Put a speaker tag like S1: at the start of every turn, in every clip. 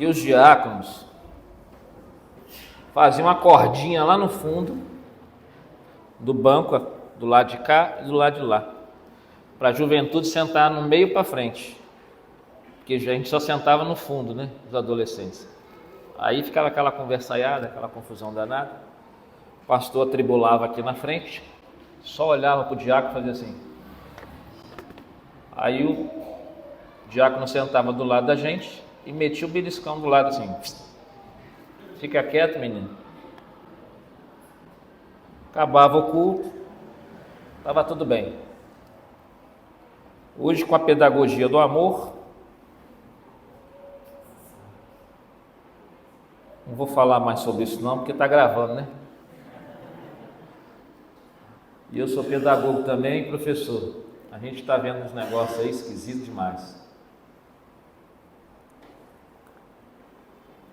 S1: que os diáconos faziam uma cordinha lá no fundo do banco, do lado de cá e do lado de lá, para a juventude sentar no meio para frente, porque a gente só sentava no fundo, né, os adolescentes. Aí ficava aquela conversaiada, aquela confusão danada. O pastor atribulava aqui na frente, só olhava para o diácono e fazia assim. Aí o diácono sentava do lado da gente e metia o beliscão do lado assim. Fica quieto, menino. Acabava o culto, estava tudo bem. Hoje, com a pedagogia do amor, não vou falar mais sobre isso não, porque está gravando, né? E eu sou pedagogo também e professor. A gente está vendo uns negócios aí esquisitos demais.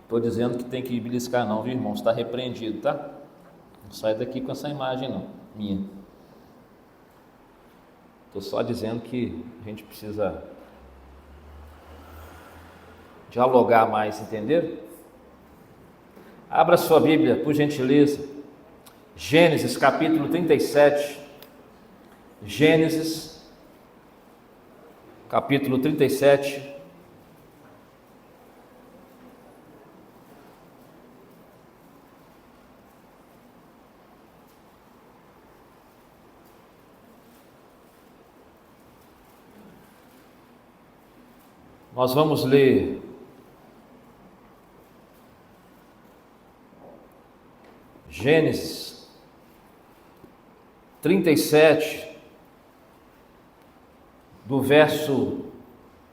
S1: Estou dizendo que tem que beliscar não, viu, irmão? Está repreendido, tá? Não sai daqui com essa imagem não, minha. Estou só dizendo que a gente precisa dialogar mais, entenderam? Abra sua Bíblia, por gentileza. Gênesis capítulo 37. Gênesis capítulo 37. Nós vamos ler Gênesis 37, do verso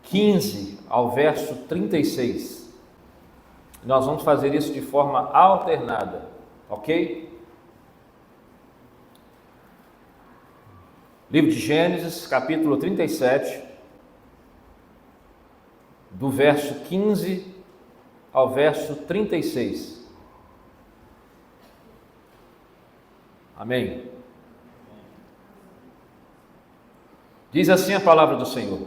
S1: 15 ao verso 36. Nós vamos fazer isso de forma alternada, ok? Livro de Gênesis, capítulo 37, do verso 15 ao verso 36. Amém? Diz assim a palavra do Senhor.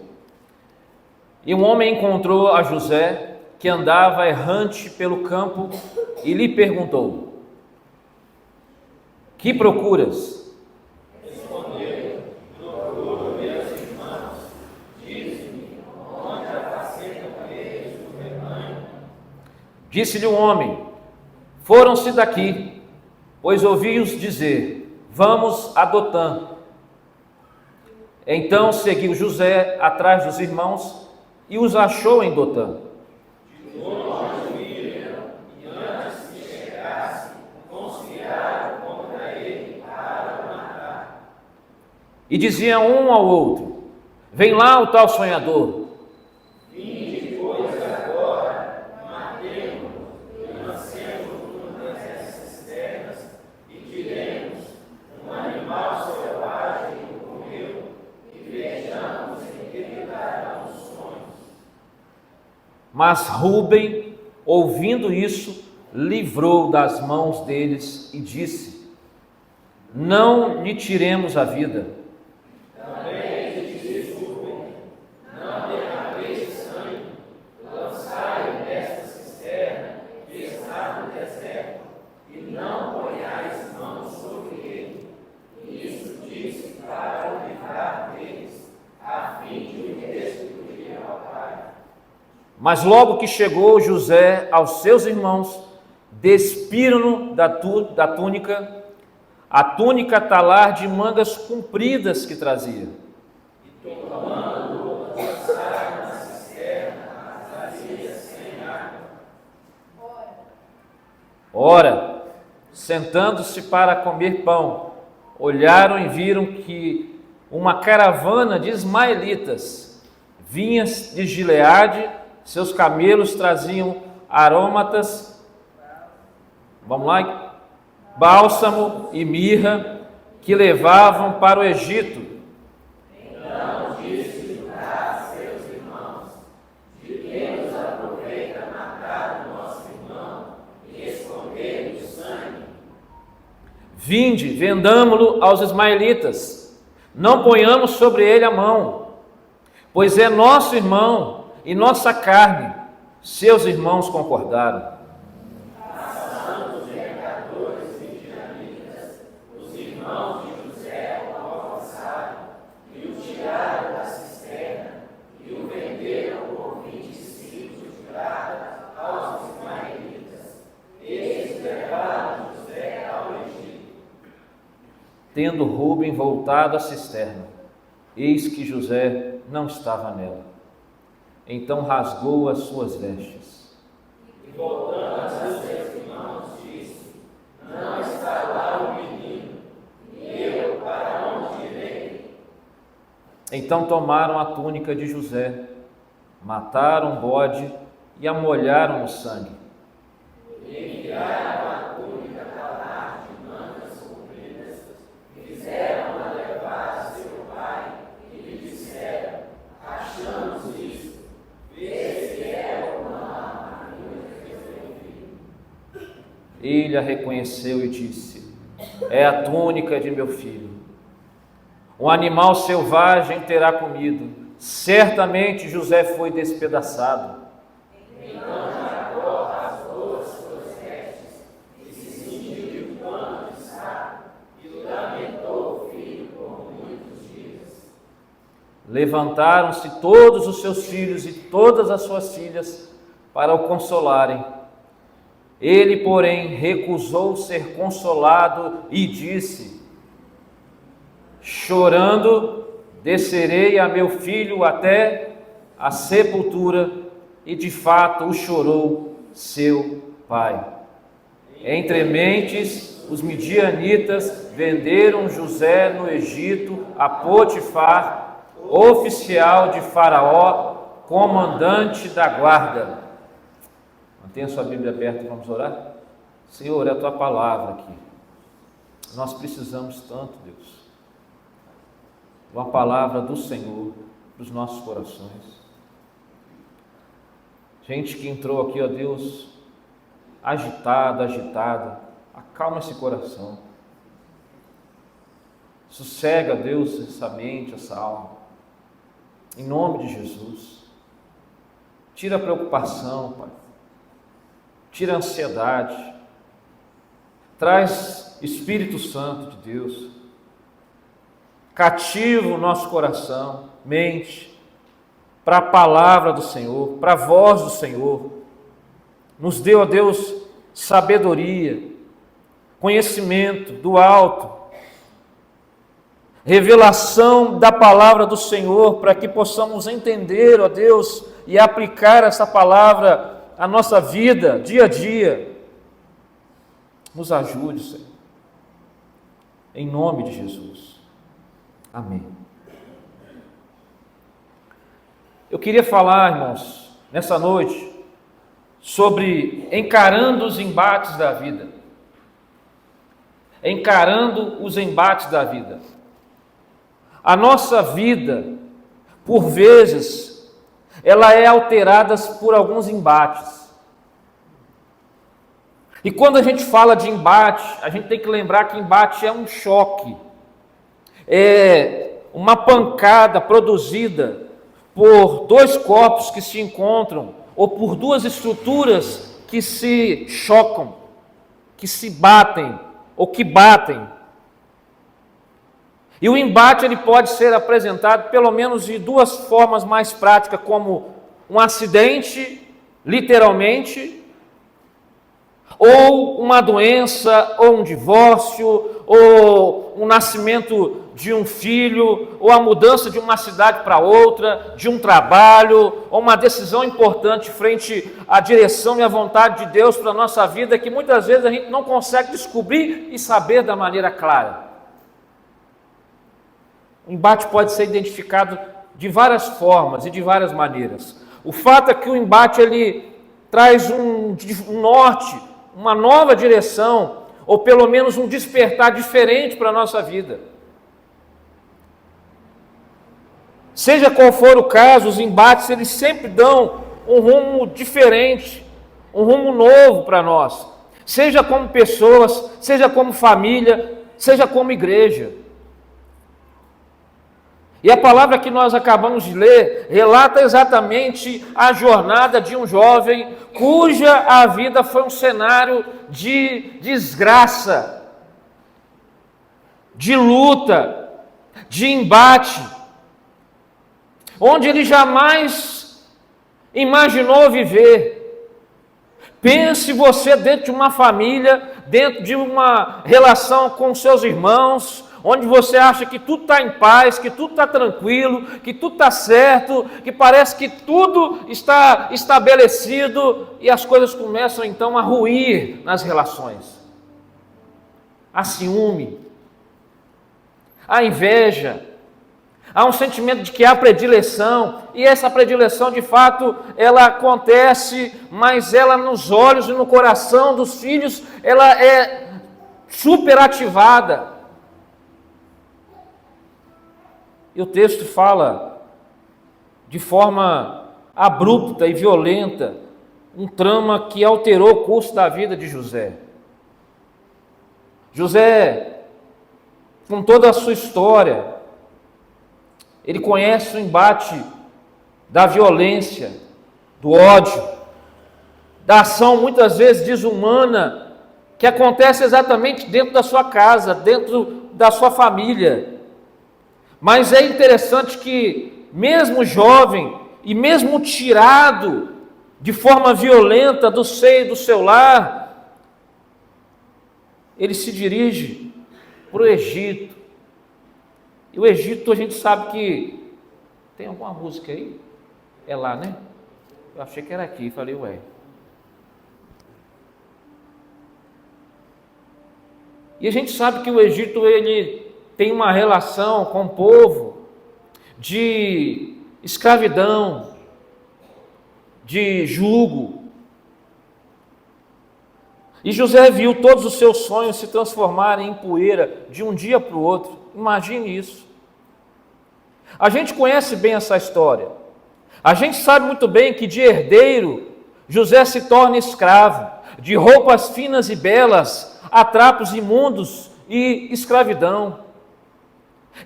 S1: E um homem encontrou a José, que andava errante pelo campo, e lhe perguntou: que procuras?
S2: Respondeu: procuro meus irmãos. Diz-me, onde apacentam eles o rebanho?
S1: Disse-lhe o homem: foram-se daqui, pois ouvi-os dizer: vamos a Dotã. Então seguiu José atrás dos irmãos e os achou em Dotã.
S2: De longe viram, e antes que chegasse, conspiraram contra ele para o matar.
S1: E diziam um ao outro: vem lá o tal sonhador.
S2: Vinde, pois, agora, matemo-lo, e lancemo-lo nas essas terras, e tiremos um animal selvagem e o comeu, e vejamos em que lhe darão os sonhos.
S1: Mas Rúben, ouvindo isso, livrou das mãos deles e disse: não lhe tiremos a vida.
S2: Também lhe disse Rúben: não derrameis sangue, lançai-o nesta cisterna que está no deserto, e não ponhais mãos sobre ele. Isso disse para o livrar deles, a fim de o restituir ao pai.
S1: Mas logo que chegou José aos seus irmãos, despiram-no da túnica, a túnica talar de mangas compridas que trazia.
S2: E tomando-o, lançaram na cisterna, vazia sem água.
S1: Ora, sentando-se para comer pão, olharam e viram que uma caravana de ismaelitas vinha de Gileade. Seus camelos traziam aromatas, vamos lá, bálsamo e mirra, que levavam para o Egito.
S2: Então disse Judá a seus irmãos: de que nos aproveita matar o nosso irmão e esconder o sangue?
S1: Vinde, vendamo-lo aos ismaelitas, não ponhamos sobre ele a mão, pois é nosso irmão e nossa carne. Seus irmãos concordaram. Tendo Rúben voltado à cisterna, eis que José não estava nela. Então rasgou as suas vestes.
S2: E voltando a seus irmãos, disse: Não está lá o menino, e eu para onde irei?
S1: Então tomaram a túnica de José, mataram o bode e a molharam no sangue.
S2: E enviaram a túnica para lá de mangas compridas, fizeram-na levar a seu pai e lhe disseram: Achamos isso, vê se é ou não a túnica de seu filho.
S1: Ele a reconheceu e disse: É a túnica de meu filho. Um animal selvagem terá comido. Certamente José foi despedaçado.
S2: Então Jacó rasgou as suas vestes e se sentiu de pano de saco e lamentou o filho por muitos dias.
S1: Levantaram-se todos os seus filhos e todas as suas filhas para o consolarem. Ele, porém, recusou ser consolado e disse: Chorando, descerei a meu filho até a sepultura, e de fato o chorou seu pai. Entre mentes, os midianitas venderam José no Egito a Potifar, oficial de Faraó, comandante da guarda. Mantenha sua Bíblia aberta e vamos orar. Senhor, é a tua palavra aqui. Nós precisamos tanto, Deus, uma palavra do Senhor para os nossos corações. Gente que entrou aqui, ó Deus, agitada, acalma esse coração. Sossega, Deus, essa mente, essa alma. Em nome de Jesus. Tira a preocupação, Pai. Tira a ansiedade. Traz Espírito Santo de Deus. Cativa o nosso coração, mente, para a palavra do Senhor, para a voz do Senhor. Nos dê, ó Deus, sabedoria, conhecimento do alto, revelação da palavra do Senhor, para que possamos entender, ó Deus, e aplicar essa palavra à nossa vida, dia a dia. Nos ajude, Senhor. Em nome de Jesus. Amém. Eu queria falar, irmãos, nessa noite, sobre encarando os embates da vida. Encarando os embates da vida. A nossa vida, por vezes, ela é alterada por alguns embates. E quando a gente fala de embate, a gente tem que lembrar que embate é um choque. É uma pancada produzida por dois corpos que se encontram, ou por duas estruturas que se chocam, que se batem, ou que batem. E o embate ele pode ser apresentado pelo menos de duas formas mais práticas, como um acidente, literalmente, ou uma doença, ou um divórcio, ou um nascimento de um filho, ou a mudança de uma cidade para outra, de um trabalho, ou uma decisão importante frente à direção e à vontade de Deus para a nossa vida, que muitas vezes a gente não consegue descobrir e saber da maneira clara. O embate pode ser identificado de várias formas e de várias maneiras. O fato é que o embate ele traz um norte, uma nova direção, ou pelo menos um despertar diferente para a nossa vida. Seja qual for o caso, os embates eles sempre dão um rumo diferente, um rumo novo para nós. Seja como pessoas, seja como família, seja como igreja. E a palavra que nós acabamos de ler relata exatamente a jornada de um jovem cuja a vida foi um cenário de desgraça, de luta, de embate, onde ele jamais imaginou viver. Pense você dentro de uma família, dentro de uma relação com seus irmãos, onde você acha que tudo está em paz, que tudo está tranquilo, que tudo está certo, que parece que tudo está estabelecido e as coisas começam então a ruir nas relações. Há ciúme, há inveja, há um sentimento de que há predileção, e essa predileção de fato ela acontece, mas ela nos olhos e no coração dos filhos, ela é superativada. E o texto fala de forma abrupta e violenta, um trama que alterou o curso da vida de José. José, com toda a sua história, ele conhece o embate da violência, do ódio, da ação muitas vezes desumana, que acontece exatamente dentro da sua casa, dentro da sua família. Mas é interessante que, mesmo jovem e mesmo tirado de forma violenta do seio do seu lar, ele se dirige para o Egito. E o Egito, a gente sabe que tem alguma música aí? É lá, né? Eu achei que era aqui, falei, ué. E a gente sabe que o Egito, ele tem uma relação com o povo de escravidão, de jugo. E José viu todos os seus sonhos se transformarem em poeira de um dia para o outro. Imagine isso. A gente conhece bem essa história. A gente sabe muito bem que de herdeiro, José se torna escravo, de roupas finas e belas a trapos imundos e escravidão.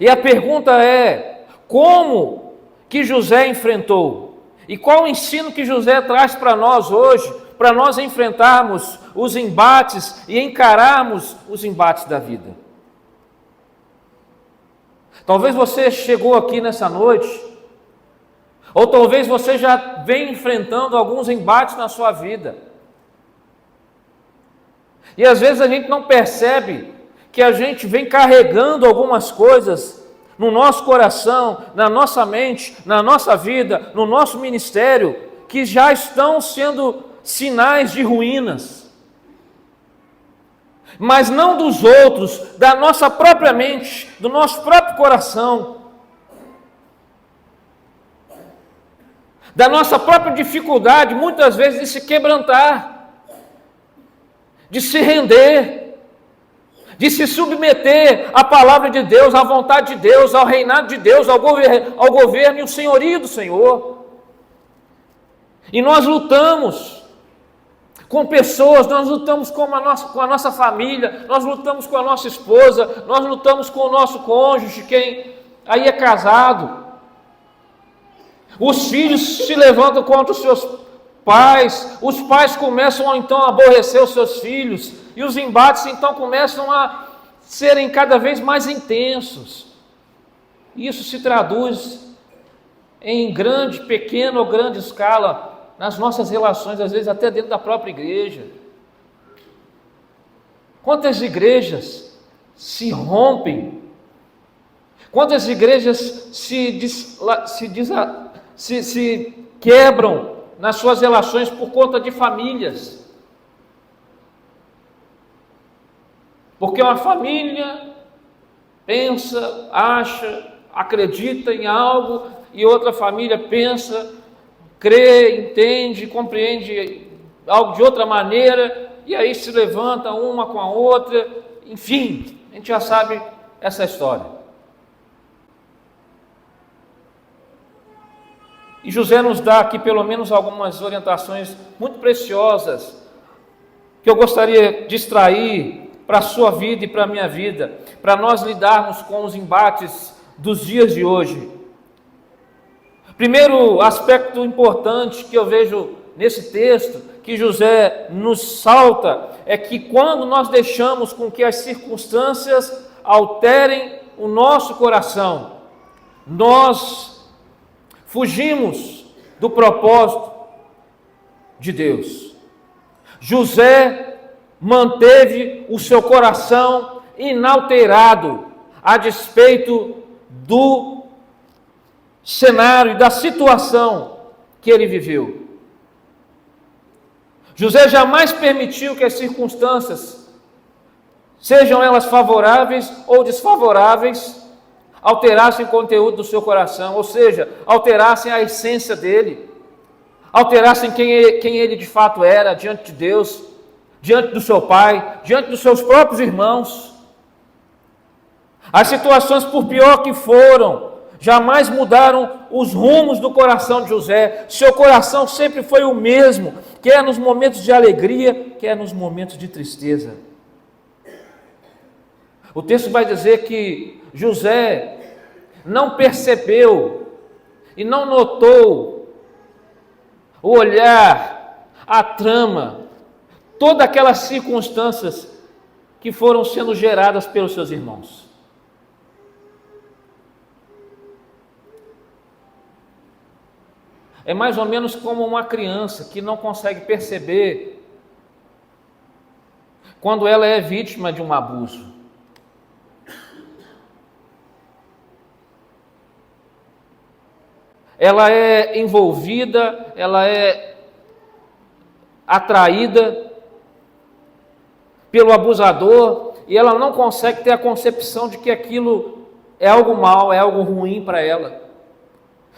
S1: E a pergunta é, como que José enfrentou? E qual o ensino que José traz para nós hoje, para nós enfrentarmos os embates e encararmos os embates da vida? Talvez você chegou aqui nessa noite, ou talvez você já vem enfrentando alguns embates na sua vida. E às vezes a gente não percebe que a gente vem carregando algumas coisas no nosso coração, na nossa mente, na nossa vida, no nosso ministério, que já estão sendo sinais de ruínas. Mas não dos outros, da nossa própria mente, do nosso próprio coração, da nossa própria dificuldade, muitas vezes, de se quebrantar, de se render, de se submeter à palavra de Deus, à vontade de Deus, ao reinado de Deus, ao governo e o senhorio do Senhor. E nós lutamos com pessoas, nós lutamos com a nossa família, nós lutamos com a nossa esposa, nós lutamos com o nosso cônjuge, quem aí é casado. Os filhos se levantam contra os seus pais, os pais começam então a aborrecer os seus filhos, e os embates então começam a serem cada vez mais intensos. Isso se traduz em grande, pequena ou grande escala nas nossas relações, às vezes até dentro da própria igreja. Quantas igrejas se rompem? Quantas igrejas se quebram nas suas relações por conta de famílias? Porque uma família pensa, acha, acredita em algo, e outra família pensa, crê, entende, compreende algo de outra maneira, e aí se levanta uma com a outra, enfim, a gente já sabe essa história. E José nos dá aqui pelo menos algumas orientações muito preciosas, que eu gostaria de extrair para a sua vida e para a minha vida, para nós lidarmos com os embates dos dias de hoje. Primeiro aspecto importante que eu vejo nesse texto, que José nos salta, é que quando nós deixamos com que as circunstâncias alterem o nosso coração, nós fugimos do propósito de Deus. José manteve o seu coração inalterado a despeito do cenário e da situação que ele viveu. José jamais permitiu que as circunstâncias, sejam elas favoráveis ou desfavoráveis, alterassem o conteúdo do seu coração, ou seja, alterassem a essência dele, alterassem quem ele de fato era diante de Deus, diante do seu pai, diante dos seus próprios irmãos. As situações, por pior que foram, jamais mudaram os rumos do coração de José. Seu coração sempre foi o mesmo, quer nos momentos de alegria, quer nos momentos de tristeza. O texto vai dizer que José não percebeu e não notou o olhar, a trama, todas aquelas circunstâncias que foram sendo geradas pelos seus irmãos. É mais ou menos como uma criança que não consegue perceber quando ela é vítima de um abuso. Ela é envolvida, ela é atraída pelo abusador e ela não consegue ter a concepção de que aquilo é algo mal, é algo ruim para ela.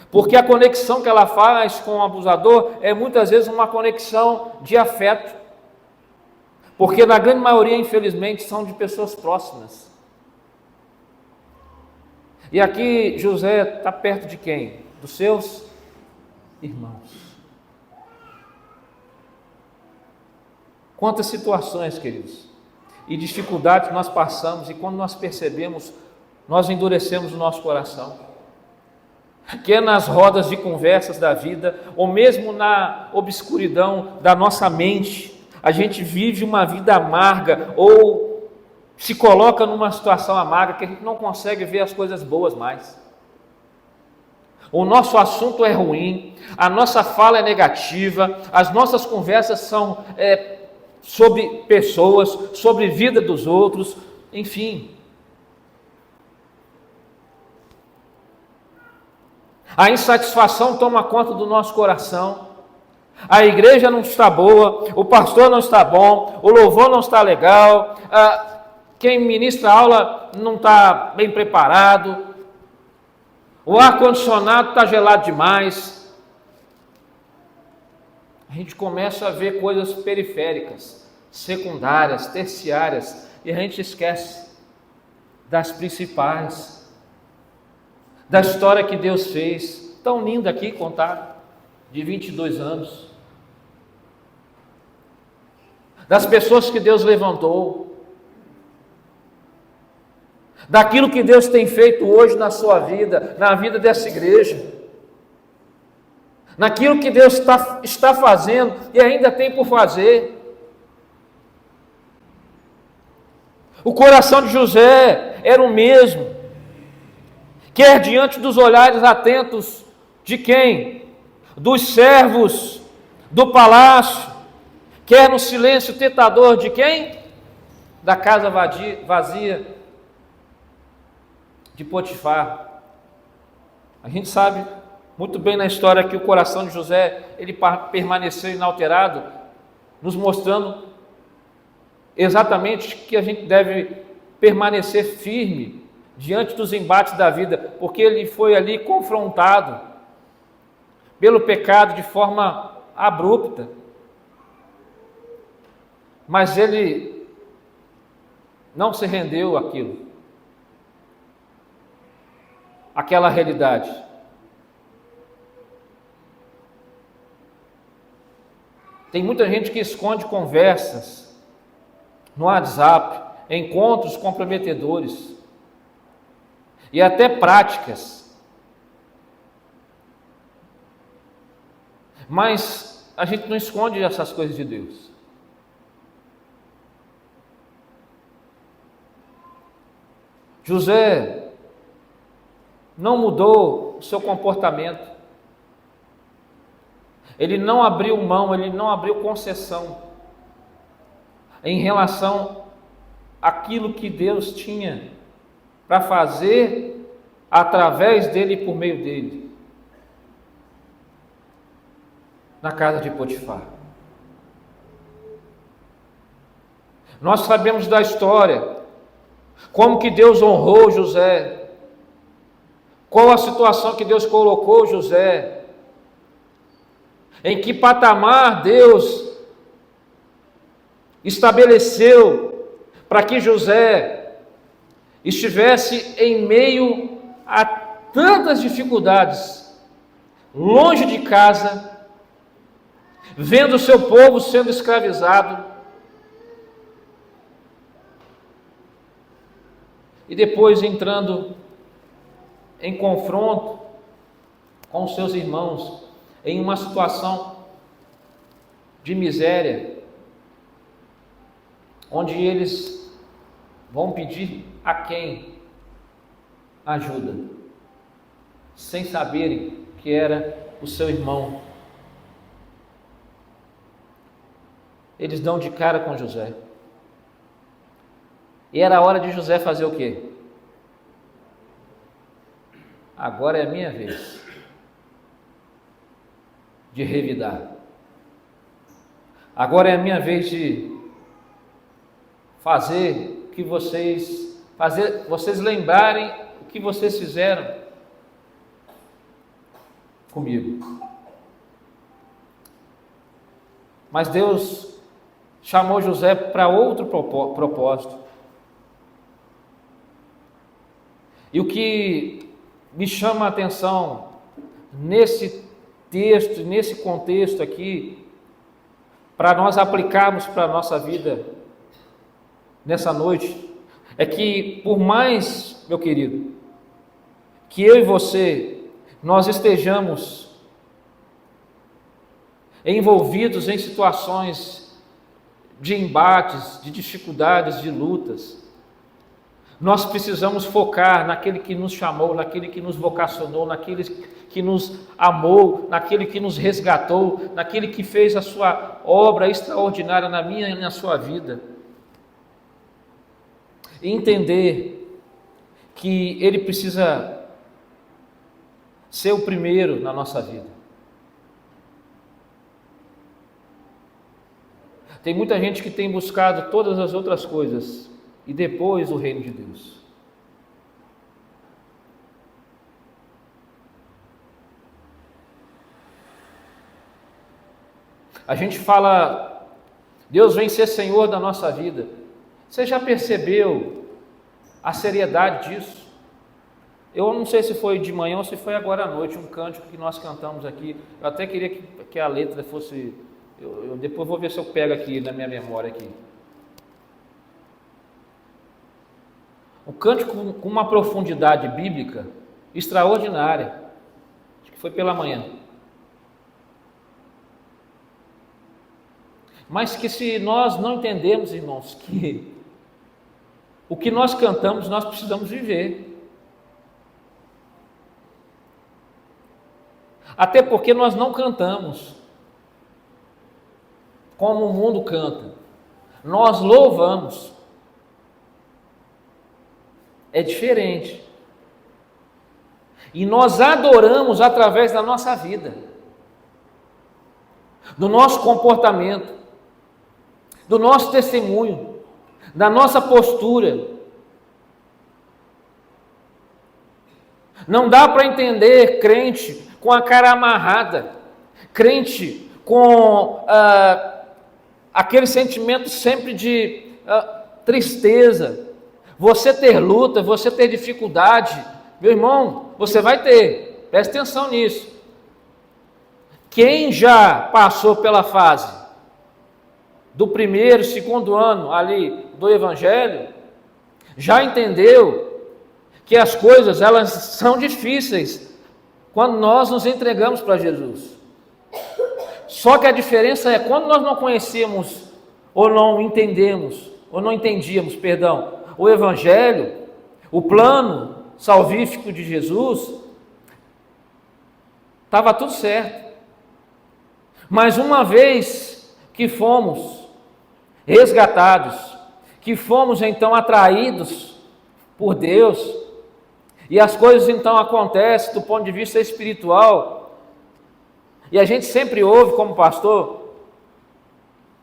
S1: Porque a conexão que ela faz com o abusador é muitas vezes uma conexão de afeto. Porque na grande maioria, infelizmente, são de pessoas próximas. E aqui José está perto de quem? Dos seus irmãos. Quantas situações, queridos, e dificuldades nós passamos, e quando nós percebemos, nós endurecemos o nosso coração. Quer nas rodas de conversas da vida, ou mesmo na obscuridão da nossa mente, a gente vive uma vida amarga, ou se coloca numa situação amarga, que a gente não consegue ver as coisas boas mais. O nosso assunto é ruim, a nossa fala é negativa, as nossas conversas são sobre pessoas, sobre a vida dos outros, enfim. A insatisfação toma conta do nosso coração. A igreja não está boa, o pastor não está bom, o louvor não está legal, quem ministra a aula não está bem preparado, o ar-condicionado está gelado demais. A gente começa a ver coisas periféricas, secundárias, terciárias, e a gente esquece das principais, da história que Deus fez, tão linda aqui contada, de 22 anos, das pessoas que Deus levantou, daquilo que Deus tem feito hoje na sua vida, na vida dessa igreja, naquilo que Deus está fazendo e ainda tem por fazer. O coração de José era o mesmo, quer diante dos olhares atentos de quem? Dos servos do palácio, quer no silêncio tentador de quem? Da casa vazia de Potifar. A gente sabe muito bem na história que o coração de José, ele permaneceu inalterado, nos mostrando exatamente que a gente deve permanecer firme diante dos embates da vida, porque ele foi ali confrontado pelo pecado de forma abrupta, mas ele não se rendeu àquela realidade. Tem muita gente que esconde conversas no WhatsApp, encontros comprometedores, e até práticas. Mas a gente não esconde essas coisas de Deus. José não mudou o seu comportamento. Ele não abriu mão, ele não abriu concessão em relação àquilo que Deus tinha para fazer através dele e por meio dele, na casa de Potifar. Nós sabemos da história, como que Deus honrou José, qual a situação que Deus colocou José, em que patamar Deus estabeleceu para que José estivesse em meio a tantas dificuldades, longe de casa, vendo o seu povo sendo escravizado, e depois entrando em confronto com os seus irmãos, em uma situação de miséria, onde eles vão pedir a quem? Ajuda, sem saberem que era o seu irmão. Eles dão de cara com José. E era a hora de José fazer o quê? Agora é a minha vez de revidar. Agora é a minha vez de fazer que vocês lembrarem o que vocês fizeram comigo. Mas Deus chamou José para outro propósito. E o que me chama a atenção nesse texto, nesse contexto aqui, para nós aplicarmos para a nossa vida nessa noite, é que por mais, meu querido, que eu e você, nós estejamos envolvidos em situações de embates, de dificuldades, de lutas, nós precisamos focar naquele que nos chamou, naquele que nos vocacionou, naquele que nos amou, naquele que nos resgatou, naquele que fez a sua obra extraordinária na minha e na sua vida. E entender que Ele precisa ser o primeiro na nossa vida. Tem muita gente que tem buscado todas as outras coisas e depois o reino de Deus. A gente fala, Deus vem ser Senhor da nossa vida. Você já percebeu a seriedade disso? Eu não sei se foi de manhã ou se foi agora à noite, um cântico que nós cantamos aqui. Eu até queria que a letra fosse... Eu depois vou ver se eu pego aqui na minha memória aqui. Um cântico com uma profundidade bíblica extraordinária. Acho que foi pela manhã. Mas que se nós não entendemos, irmãos, que o que nós cantamos, nós precisamos viver. Até porque nós não cantamos como o mundo canta. Nós louvamos. É diferente. E nós adoramos através da nossa vida, do nosso comportamento, do nosso testemunho, da nossa postura. Não dá para entender crente com a cara amarrada, crente com aquele sentimento sempre de tristeza. Você ter luta, você ter dificuldade, meu irmão, você vai ter, preste atenção nisso. Quem já passou pela fase do primeiro, segundo ano ali do Evangelho, já entendeu que as coisas elas são difíceis quando nós nos entregamos para Jesus. Só que a diferença é quando nós não conhecemos ou não entendemos, ou não entendíamos, perdão, o Evangelho, o plano salvífico de Jesus, estava tudo certo. Mas uma vez que fomos resgatados, que fomos então atraídos por Deus, e as coisas então acontecem do ponto de vista espiritual, e a gente sempre ouve como pastor,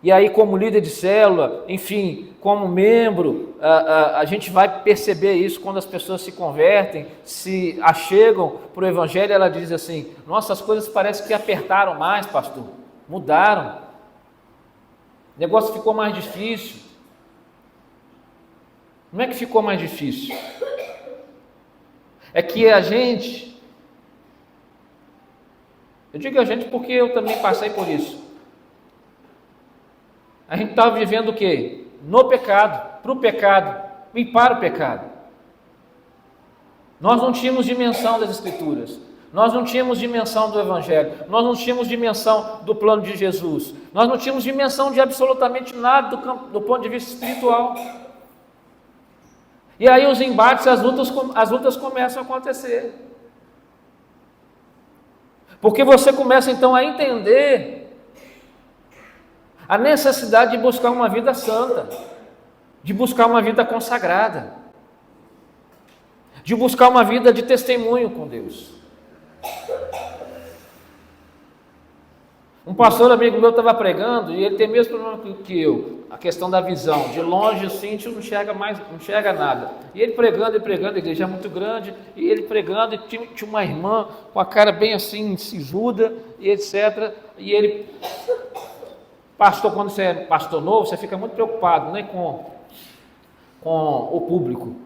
S1: e aí como líder de célula, enfim, como membro, a gente vai perceber isso quando as pessoas se convertem, se achegam para o Evangelho, ela diz assim, nossa, as coisas parecem que apertaram mais, pastor, mudaram, o negócio ficou mais difícil. Não é que ficou mais difícil, é que a gente, eu digo a gente porque eu também passei por isso, a gente estava vivendo o quê? No pecado, para o pecado e para o pecado. Nós não tínhamos dimensão das Escrituras, nós não tínhamos dimensão do Evangelho, nós não tínhamos dimensão do plano de Jesus, nós não tínhamos dimensão de absolutamente nada do ponto de vista espiritual. E aí os embates, as lutas começam a acontecer. Porque você começa então a entender a necessidade de buscar uma vida santa, de buscar uma vida consagrada, de buscar uma vida de testemunho com Deus. Um pastor amigo meu estava pregando e ele tem o mesmo problema que eu, a questão da visão. De longe assim, não enxerga nada. E ele pregando, a igreja é muito grande, e ele pregando, e tinha uma irmã com a cara bem assim, sisuda, e etc. E ele, pastor, quando você é pastor novo, você fica muito preocupado, né, com o público.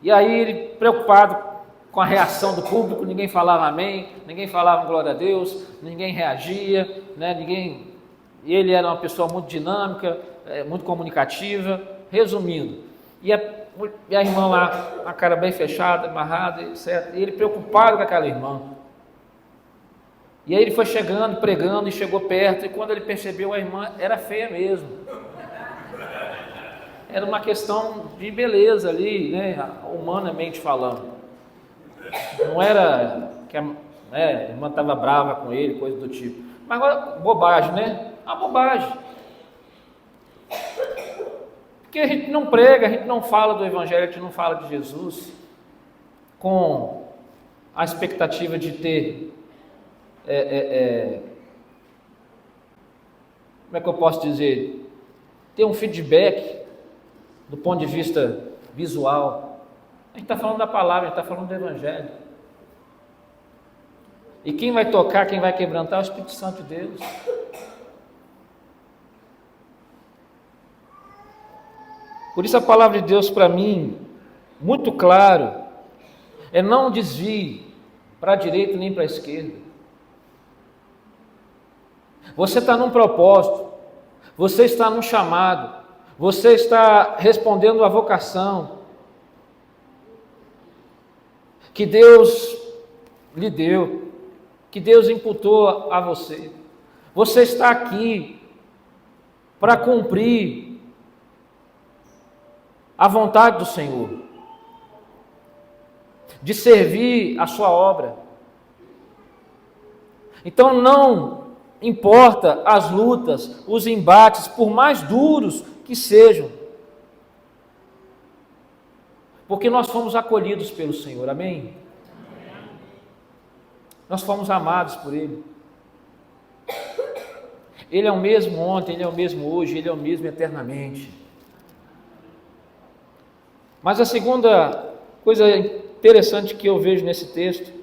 S1: E aí ele preocupado com a reação do público, ninguém falava amém, ninguém falava glória a Deus, ninguém reagia, né, e ele era uma pessoa muito dinâmica, muito comunicativa, resumindo, e a irmã lá, a cara bem fechada, amarrada, etc., e ele preocupado com aquela irmã, e aí ele foi chegando, pregando, e chegou perto, e quando ele percebeu, a irmã era feia mesmo, era uma questão de beleza ali, né, humanamente falando. Não era que a irmã estava brava com ele, coisa do tipo. Mas agora, bobagem, né? Uma bobagem. Porque a gente não prega, a gente não fala do Evangelho, a gente não fala de Jesus com a expectativa de ter, como é que eu posso dizer? Ter um feedback do ponto de vista visual. A gente está falando da palavra, a gente está falando do Evangelho. E quem vai tocar, quem vai quebrantar é o Espírito Santo de Deus. Por isso a palavra de Deus para mim, muito claro, é não desvie para a direita nem para a esquerda. Você está num propósito, você está num chamado, você está respondendo à vocação que Deus lhe deu, que Deus imputou a você. Você está aqui para cumprir a vontade do Senhor, de servir a sua obra. Então não importa as lutas, os embates, por mais duros que sejam, porque nós fomos acolhidos pelo Senhor, amém? Nós fomos amados por Ele. Ele é o mesmo ontem, Ele é o mesmo hoje, Ele é o mesmo eternamente. Mas a segunda coisa interessante que eu vejo nesse texto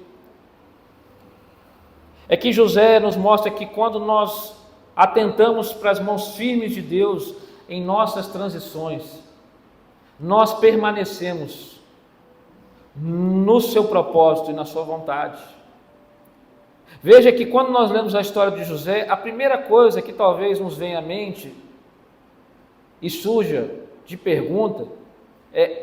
S1: é que José nos mostra que quando nós atentamos para as mãos firmes de Deus em nossas transições, nós permanecemos no seu propósito e na sua vontade. Veja que quando nós lemos a história de José, a primeira coisa que talvez nos venha à mente e surja de pergunta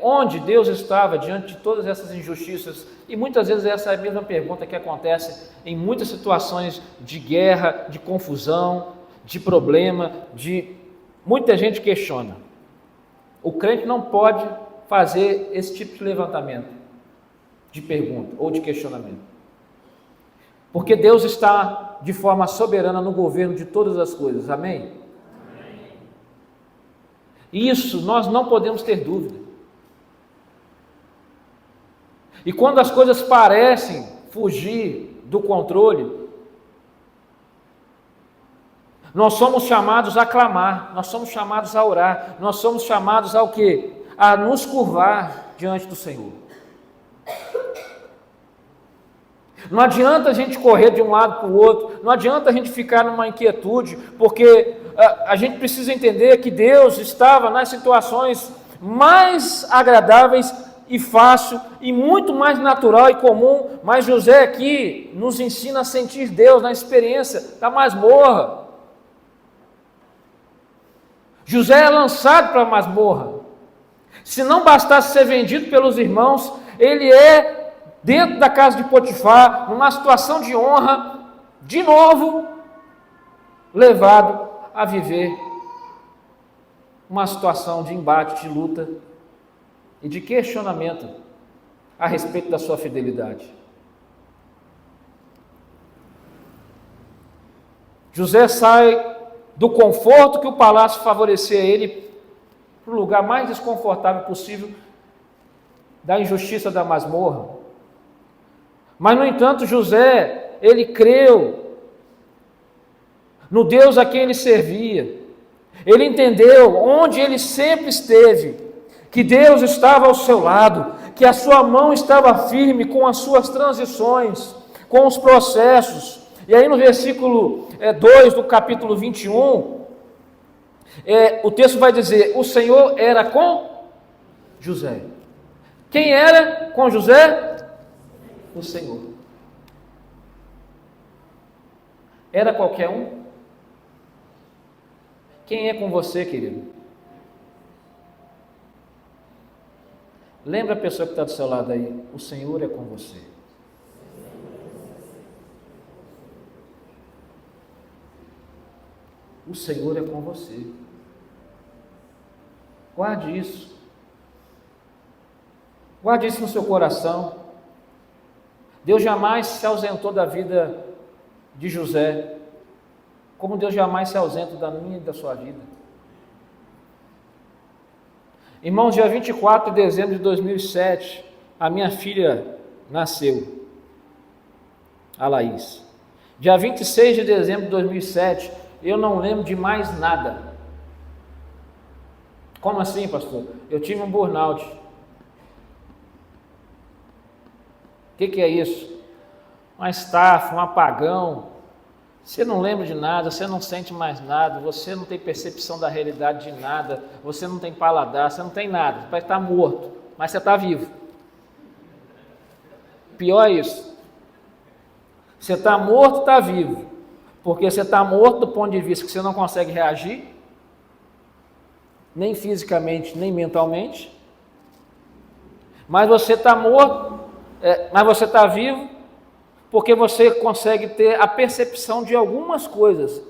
S1: onde Deus estava diante de todas essas injustiças. E muitas vezes essa é a mesma pergunta que acontece em muitas situações de guerra, de confusão, de problema, muita gente questiona. O crente não pode fazer esse tipo de levantamento, de pergunta ou de questionamento. Porque Deus está de forma soberana no governo de todas as coisas. Amém? Isso nós não podemos ter dúvida. E quando as coisas parecem fugir do controle, nós somos chamados a clamar, nós somos chamados a orar, nós somos chamados ao quê? A nos curvar diante do Senhor. Não adianta a gente correr de um lado para o outro, não adianta a gente ficar numa inquietude, porque a gente precisa entender que Deus estava nas situações mais agradáveis e fácil, e muito mais natural e comum, mas José aqui nos ensina a sentir Deus na experiência da masmorra. José é lançado para a masmorra. Se não bastasse ser vendido pelos irmãos, ele é, dentro da casa de Potifar, numa situação de honra, de novo, levado a viver uma situação de embate, de luta e de questionamento a respeito da sua fidelidade. José sai do conforto que o palácio favorecia a ele para o lugar mais desconfortável possível da injustiça da masmorra. Mas, no entanto, José, ele creu no Deus a quem ele servia. Ele entendeu onde ele sempre esteve, que Deus estava ao seu lado, que a sua mão estava firme com as suas transições, com os processos. E aí no versículo 2 do capítulo 21, o texto vai dizer, o Senhor era com José. Quem era com José? O Senhor. Era qualquer um? Quem é com você, querido? Lembra a pessoa que está do seu lado aí, o Senhor é com você. O Senhor é com você. Guarde isso. Guarde isso no seu coração. Deus jamais se ausentou da vida de José, como Deus jamais se ausenta da minha e da sua vida. Irmãos, dia 24 de dezembro de 2007, a minha filha nasceu, a Laís. Dia 26 de dezembro de 2007, eu não lembro de mais nada. Como assim, pastor? Eu tive um burnout. O que é isso? Uma estafa, um apagão. Você não lembra de nada, você não sente mais nada, você não tem percepção da realidade de nada, você não tem paladar, você não tem nada, você vai estar morto, mas você está vivo. Pior é isso. Você está morto, está vivo, porque você está morto do ponto de vista que você não consegue reagir, nem fisicamente, nem mentalmente, mas você está morto, mas você está vivo, porque você consegue ter a percepção de algumas coisas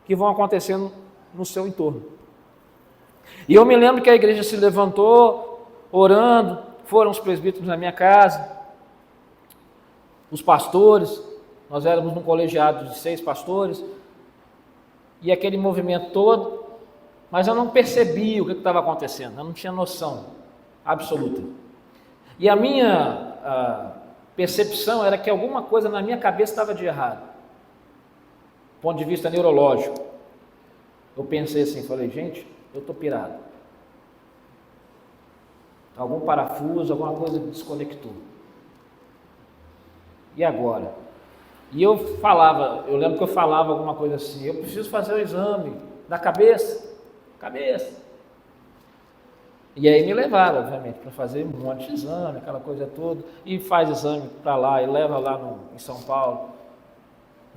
S1: que vão acontecendo no seu entorno. E eu me lembro que a igreja se levantou, orando, foram os presbíteros na minha casa, os pastores, nós éramos num colegiado de 6 pastores, e aquele movimento todo, mas eu não percebia o que estava acontecendo, eu não tinha noção absoluta. E a minha percepção era que alguma coisa na minha cabeça estava de errado, do ponto de vista neurológico. Eu pensei assim, falei, gente, eu estou pirado. Algum parafuso, alguma coisa desconectou. E agora? E eu lembro que eu falava alguma coisa assim, eu preciso fazer o exame da cabeça. E aí me levaram, obviamente, para fazer um monte de exame, aquela coisa toda, e faz exame para lá, e leva lá em São Paulo,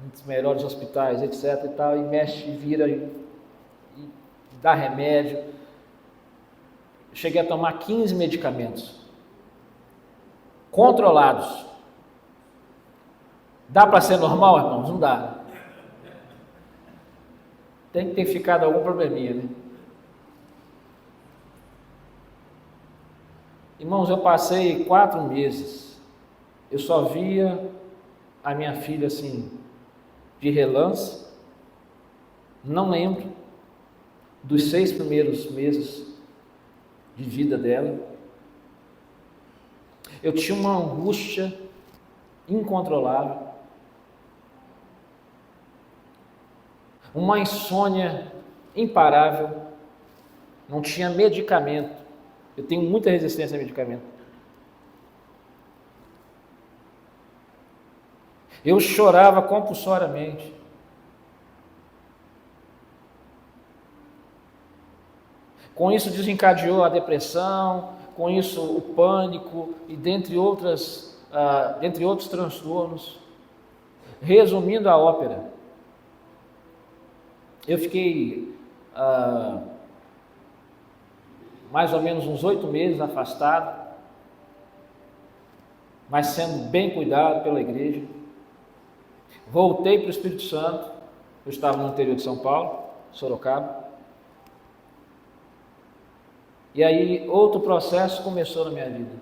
S1: um dos melhores hospitais, etc. e tal, e mexe, e vira, e dá remédio. Eu cheguei a tomar 15 medicamentos controlados. Dá para ser normal, irmãos? Não dá. Tem que ter ficado algum probleminha, né? Irmãos, eu passei 4 meses. Eu só via a minha filha assim, de relance. Não lembro dos 6 primeiros meses de vida dela. Eu tinha uma angústia incontrolável, uma insônia imparável, não tinha medicamento. Eu tenho muita resistência a medicamento. Eu chorava compulsoriamente. Com isso desencadeou a depressão, com isso o pânico e dentre outros transtornos. Resumindo a ópera, eu fiquei mais ou menos uns 8 meses afastado, mas sendo bem cuidado pela igreja. Voltei para o Espírito Santo. Eu estava no interior de São Paulo, Sorocaba. E aí outro processo começou na minha vida.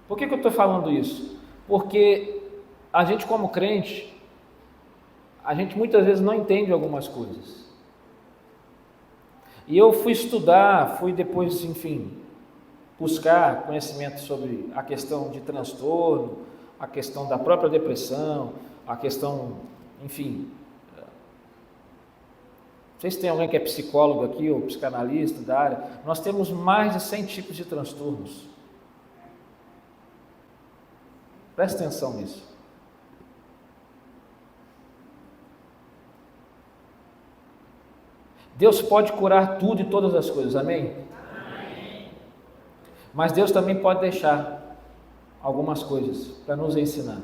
S1: Por que eu estou falando isso? Porque a gente, como crente, a gente muitas vezes não entende algumas coisas. E eu fui estudar, fui depois, enfim, buscar conhecimento sobre a questão de transtorno, a questão da própria depressão, a questão, enfim. Não sei se tem alguém que é psicólogo aqui, ou psicanalista da área. Nós temos mais de 100 tipos de transtornos. Preste atenção nisso. Deus pode curar tudo e todas as coisas, amém? Amém. Mas Deus também pode deixar algumas coisas para nos ensinar.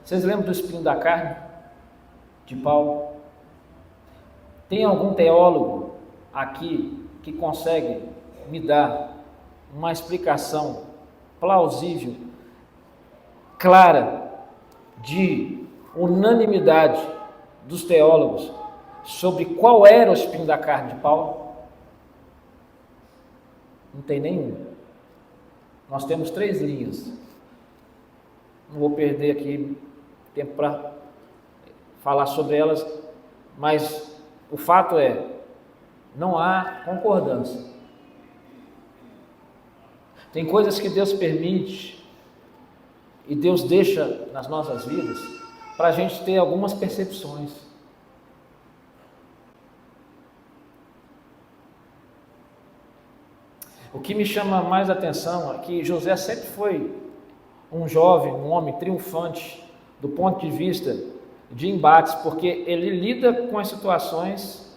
S1: Vocês lembram do espinho da carne? De Paulo? Tem algum teólogo aqui que consegue me dar uma explicação plausível, clara, de unanimidade dos teólogos sobre qual era o espinho da carne de Paulo? Não tem nenhum. Nós temos 3 linhas. Não vou perder aqui tempo para falar sobre elas, mas o fato é, não há concordância. Tem coisas que Deus permite e Deus deixa nas nossas vidas para a gente ter algumas percepções. O que me chama mais atenção é que José sempre foi um jovem, um homem triunfante do ponto de vista de embates, porque ele lida com as situações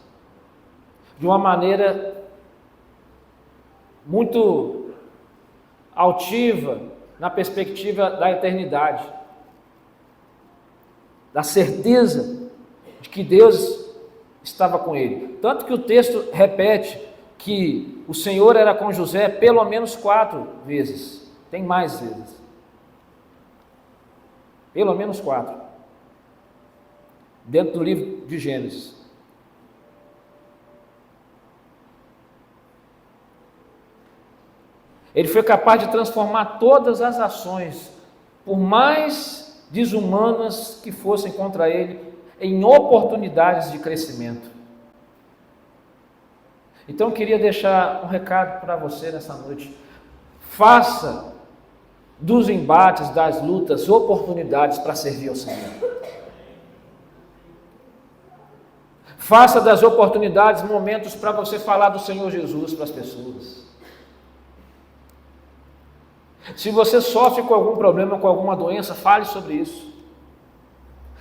S1: de uma maneira muito altiva na perspectiva da eternidade, da certeza de que Deus estava com ele. Tanto que o texto repete que o Senhor era com José pelo menos 4 vezes, tem mais vezes, pelo menos 4, dentro do livro de Gênesis. Ele foi capaz de transformar todas as ações, por mais desumanas que fossem contra ele, em oportunidades de crescimento. Então eu queria deixar um recado para você nessa noite. Faça dos embates, das lutas, oportunidades para servir ao Senhor. Faça das oportunidades momentos para você falar do Senhor Jesus para as pessoas. Se você sofre com algum problema, com alguma doença, fale sobre isso.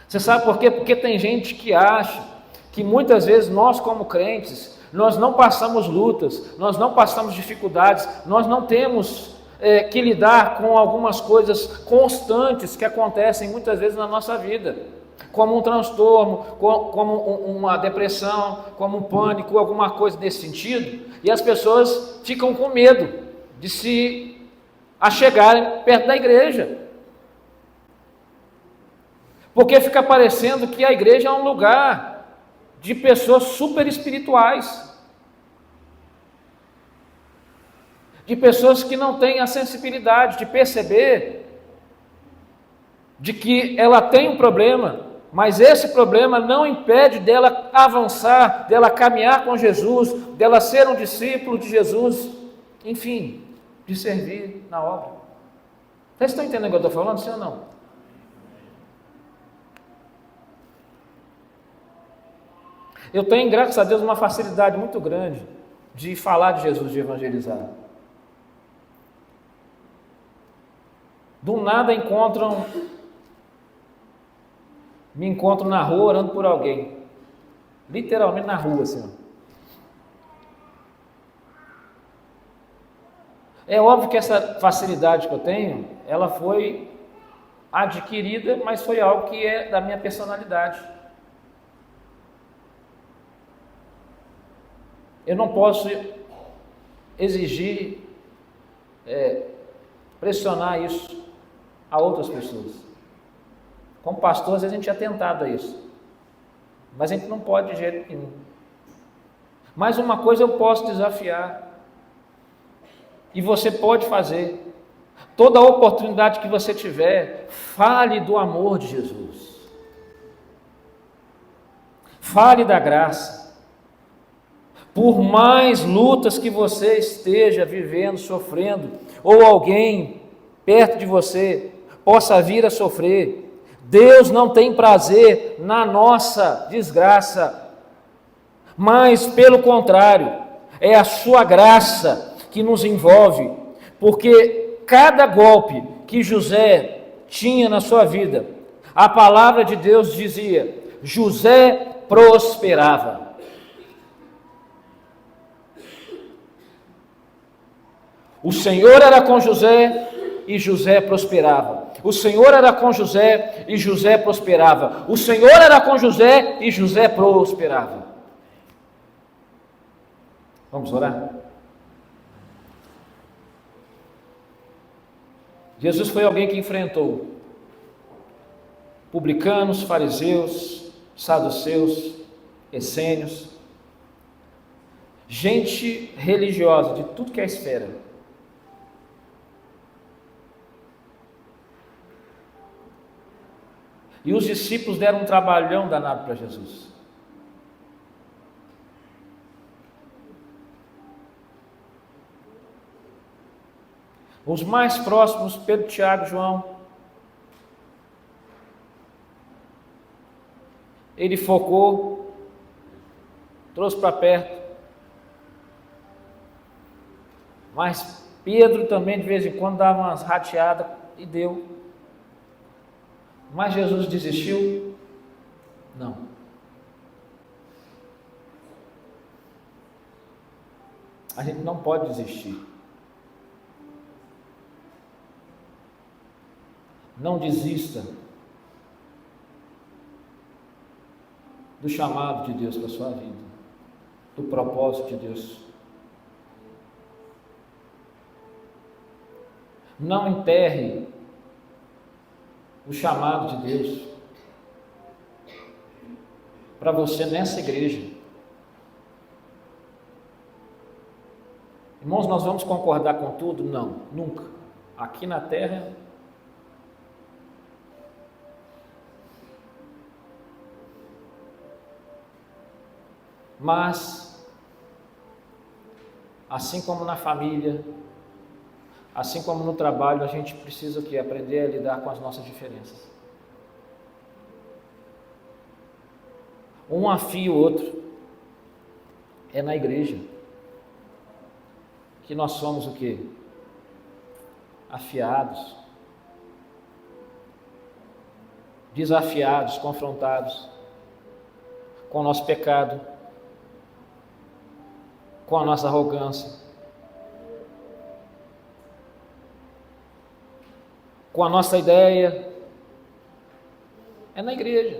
S1: Você sabe por quê? Porque tem gente que acha que muitas vezes nós, como crentes, nós não passamos lutas, nós não passamos dificuldades, nós não temos que lidar com algumas coisas constantes que acontecem muitas vezes na nossa vida, como um transtorno, como uma depressão, como um pânico, alguma coisa desse sentido, e as pessoas ficam com medo de se achegarem perto da igreja, porque fica parecendo que a igreja é um lugar de pessoas super espirituais, de pessoas que não têm a sensibilidade de perceber de que ela tem um problema, mas esse problema não impede dela avançar, dela caminhar com Jesus, dela ser um discípulo de Jesus, enfim, de servir na obra. Vocês estão entendendo o que eu estou falando, sim ou não? Eu tenho, graças a Deus, uma facilidade muito grande de falar de Jesus, de evangelizar. Do nada me encontram na rua orando por alguém, literalmente na rua, assim. É óbvio que essa facilidade que eu tenho, ela foi adquirida, mas foi algo que é da minha personalidade. Eu não posso exigir, pressionar isso a outras pessoas. Como pastor, às vezes a gente é tentado a isso, mas a gente não pode de jeito nenhum. Mas uma coisa eu posso desafiar, e você pode fazer. Toda oportunidade que você tiver, fale do amor de Jesus, fale da graça. Por mais lutas que você esteja vivendo, sofrendo, ou alguém perto de você possa vir a sofrer, Deus não tem prazer na nossa desgraça, mas pelo contrário, é a sua graça que nos envolve, porque cada golpe que José tinha na sua vida, a palavra de Deus dizia: José prosperava. O Senhor era com José e José prosperava. O Senhor era com José e José prosperava. O Senhor era com José e José prosperava. Vamos orar? Jesus foi alguém que enfrentou publicanos, fariseus, saduceus, essênios, gente religiosa de tudo que é esfera. E os discípulos deram um trabalhão danado para Jesus. Os mais próximos, Pedro, Tiago e João, ele focou, trouxe para perto. Mas Pedro também de vez em quando dava umas rateadas e deu. Mas Jesus desistiu? Não. A gente não pode desistir. Não desista do chamado de Deus para a sua vida, do propósito de Deus. Não enterre o chamado de Deus para você nessa igreja. Irmãos, nós vamos concordar com tudo? Não, nunca. Aqui na terra, mas, assim como na família, assim como no trabalho, a gente precisa aprender a lidar com as nossas diferenças. Um afia o outro. É na igreja que nós somos o quê? Afiados, desafiados, confrontados com o nosso pecado, com a nossa arrogância, com a nossa ideia, é na igreja.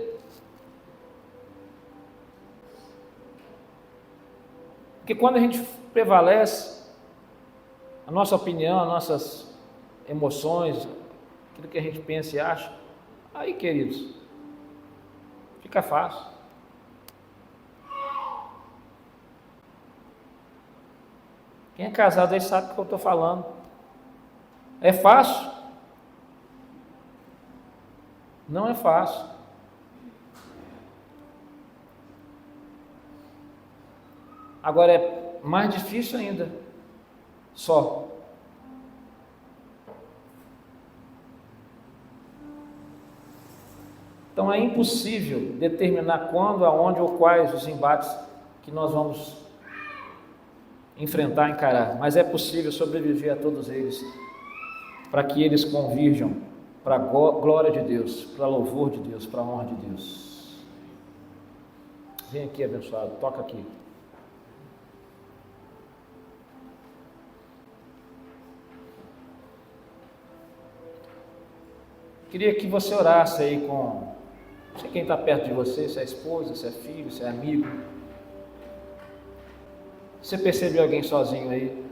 S1: Porque quando a gente prevalece, a nossa opinião, as nossas emoções, aquilo que a gente pensa e acha, aí, queridos, fica fácil. Quem é casado aí sabe o que eu estou falando. É fácil? Não é fácil. Agora é mais difícil ainda. Só. Então é impossível determinar quando, aonde ou quais os embates que nós vamos enfrentar, encarar, mas é possível sobreviver a todos eles, para que eles convirjam para a glória de Deus, para louvor de Deus, para a honra de Deus. Vem aqui, abençoado, toca aqui. Queria que você orasse aí com, não sei quem está perto de você, se é esposa, se é filho, se é amigo. Você percebeu alguém sozinho aí?